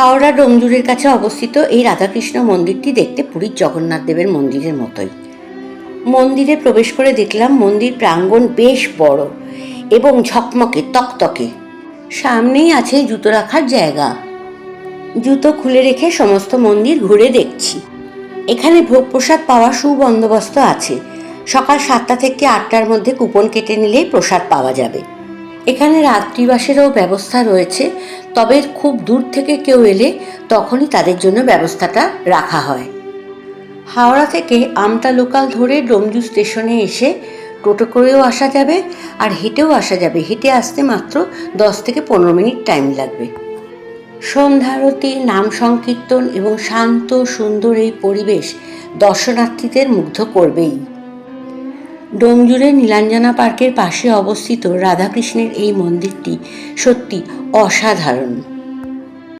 হাওড়া ডোমজুড়ের কাছে অবস্থিত এই রাধাকৃষ্ণ মন্দিরটি দেখতে পুরীর জগন্নাথ দেবের মন্দিরের মতোই। মন্দিরে প্রবেশ করে দেখলাম মন্দির প্রাঙ্গণ বেশ বড় এবং ঝকমকে তকতকে। সামনেই আছে জুতো রাখার জায়গা। জুতো খুলে রেখে সমস্ত মন্দির ঘুরে দেখছি। এখানে ভোগ প্রসাদ পাওয়ার সুবন্দোবস্ত আছে। সকাল 7টা থেকে 8টার মধ্যে কুপন কেটে নিলেই প্রসাদ পাওয়া যাবে। এখানে রাত্রিবাসেরও ব্যবস্থা রয়েছে, তবে খুব দূর থেকে কেউ এলে তখনই তাদের জন্য ব্যবস্থাটা রাখা হয়। হাওড়া থেকে আমতা লোকাল ধরে ডোমজু স্টেশনে এসে টোটো করেও আসা যাবে আর হেঁটেও আসা যাবে। হেঁটে আসতে মাত্র 10 থেকে 15 মিনিট টাইম লাগবে। সন্ধ্যারতি, নাম সংকীর্তন এবং শান্ত সুন্দর এই পরিবেশ দর্শনার্থীদের মুগ্ধ করবেই। ডোমজুড়ের নীলাঞ্জনা পার্কের পাশে অবস্থিত রাধাকৃষ্ণের এই মন্দিরটি সত্যি অসাধারণ।